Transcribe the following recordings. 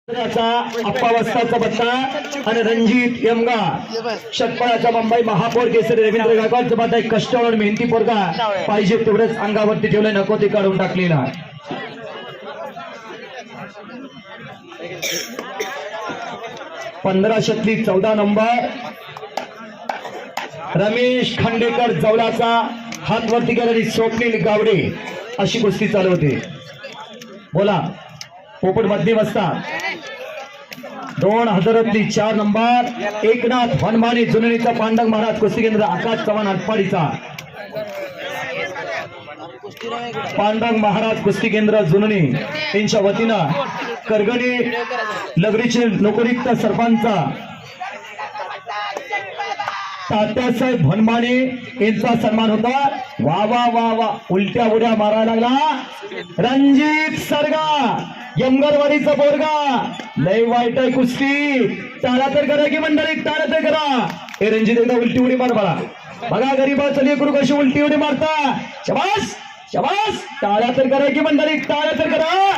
अप्पावस्ताचा बत्ता आणि रणजित यमगा षटपळाचा मुंबई महापौर केसरी रवींद्र गायकवाडचा बत्ता एक कष्टाळू मेहनती पोरगा पाहिजे तेवढंच अंगावरती ठेवलं नको ते काढून टाकलेला 15 14 नंबर रमेश खांडेकर जवळाचा हात वरती केल्याने स्वप्नील गावडे अशी कुस्ती चालू होते. बोला पोपट मध्ये बसता 2000 4 नंबर एकनाथ हनुमानी जुननीचा पांडंग महाराज कुस्ती केंद्र आकाश चव्हाण आटपाडीचा पांडंग महाराज कुस्ती केंद्र जुननी यांच्या वतीनं करगणी लगरीचे लोकनियुक्त सरपंच तात्यासाहेब भनमाने यांचा सन्मान होता. वा वा वा वा उलट्या उड्या मारायला लागला रणजित सरगा यमगरवाडीचा बोरगा लय वाईट आहे कुस्ती. टाळा तर करा की मंडळी टाळा तर करा. हे रणजित एकदा उलटी उडी मार बघा गरीबाचं लेकरू कशी उलटी उडी मारता. शबास शबास टाळा तर करा की मंडळी टाळा तर करा.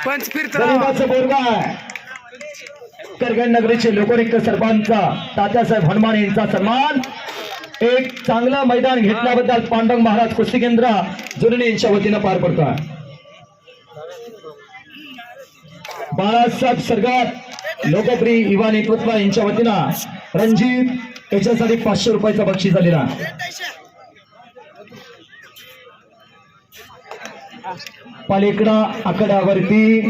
गरीबाचं बोरगा करगण नगरीचे लोकनियुक्त सरपंच तात्यासाहेब हनुमान यांचा सन्मान एक चांगला मैदान घेतल्याबद्दल पांडंग महाराज कुस्ती केंद्र जुननी यांच्या वतीनं पार पडतो. बाळासाहेब सरगार लोकप्रिय युवा नेतृत्व यांच्या वतीनं रणजित याच्यासाठी 500 रुपयाचा बक्षीस झालेला. पालिकडा आकड्यावरती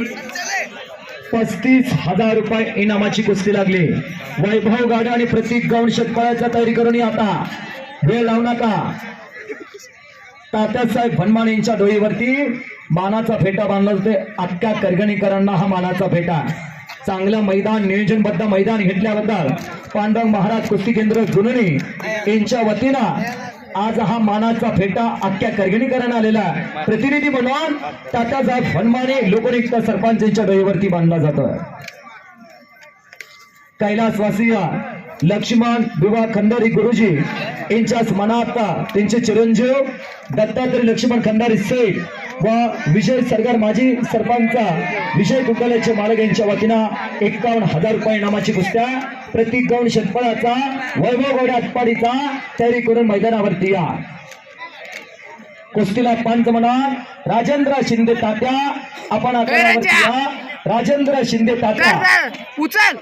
35,000 रुपये इनामाची कुस्ती लागली. वैभव गाडा आणि प्रतीक गौण षटपळाचा तयारी करून आता वेळ लावू नका. तात्यासाहेब भनमाने यांच्या डोईवरती मानाचा फेटा बांधला होते. अख्ख्या करगणीकरांना हा मानाचा फेटा. चांगलं मैदान नियोजनबद्ध मैदान घेतल्याबद्दल पांडंग महाराज कुस्ती केंद्र जुननी यांच्या वतीनं आज हा मानाचा फेटा अख्ख्या करगणीकरांना आलेला प्रतिनिधी म्हणून तात्यासाहेब भनमाने लोकनियुक्त सरपंचांच्या डोईवरती बांधला जातो. कैलासवासीय लक्ष्मण विवाह खंडारी गुरुजी यांच्या स्मरणार्थ त्यांचे चिरंजीव दत्तात्रय लक्ष्मण खंडारी सेठ व विजय सरगार माजी सरपंच विजय कुकलेचे मालक यांच्या वतीनं 51,000 रुपये इनामाची कुस्त्या प्रतीक गौण षटपळाचा वैभव गौड आटपाडीचा तयारी करून मैदानावरती या. कुस्तीला पंच म्हणून राजेंद्र शिंदे तात्या आपण आकड्यावरती या. राजेंद्र शिंदे तात्या उचल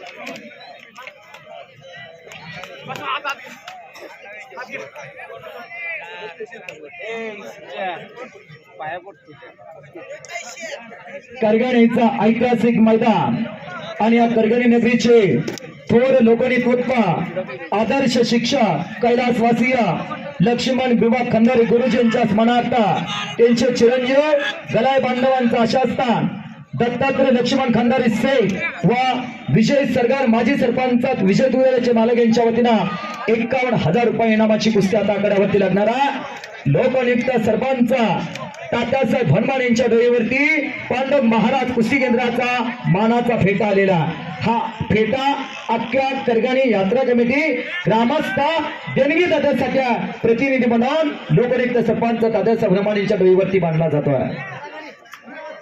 करगणीचा ऐतिहासिक मैदान आणि या करगणी नगरीचे थोर लोकनियुक्त आदर्श शिक्षक कैलासवासीय लक्ष्मण विवाह खंडारी गुरुजी यांच्या स्मरणार्थ त्यांचे चिरंजीव गलाय बांधवांचा आशास्थान दत्तात्रय लक्ष्मण खंडारी सेठ व विजय सरगार माजी सरपंच विजय दुधाचे मालक यांच्या वतीनं 51,000 रुपये इनामाची कुस्ती आता आकड्यावरती लागणारा लोकनियुक्त सरपंच तात्यासाहेब भनमाने यांच्या डोईवरती पांडव महाराज कुस्ती केंद्राचा मानाचा फेटा आलेला. हा फेटा अख्ख्या करगणी यात्रा कमिटी ग्रामस्थ देणगी दात्यासाठी प्रतिनिधी म्हणून लोकनियुक्त सरपंच तात्यासाहेब भनमाने यांच्या डोईवरती बांधला जातोय.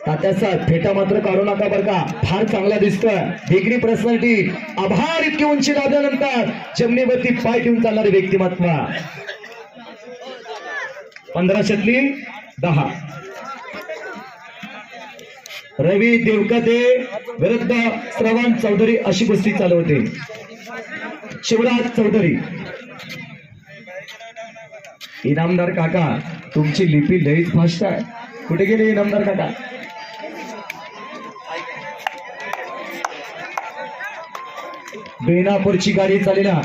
तात्यासाहेब फेटा मात्र काढू नका बरं का. फार चांगला दिसतोय. डिग्री पर्सनॅलिटी आभार इतकी उंची लावल्यानंतर जमिनीवरती पाय ठेवून चालणारे व्यक्तिमत्व. 15 10 रवी देवकते विरुद्ध श्रवण चौधरी अशी कुस्ती चालू होते. शिवराज चौधरी इनामदार काका तुमची लिपी लईच फास्ट आहे. कुठे गेले इनामदार काका? बेनापूरची गाडी चालेला.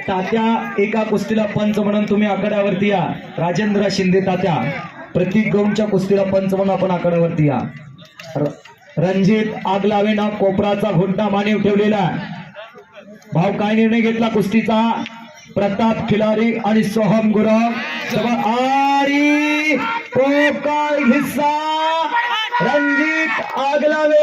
तात्या एका कुस्तीला पंच म्हणून तुम्ही आकड्यावरती या. राजेंद्र शिंदे तात्या प्रतीक गौणच्या कुस्तीला पंच म्हणून आपण आकड्यावरती या. रणजित आगलावेना कोपराचा घोंटा मानेव ठेवलेला. भाव काय निर्णय घेतला कुस्तीचा? प्रताप खिलारी आणि सोहम गुरव आणि हिस्सा रणजित आगलावे.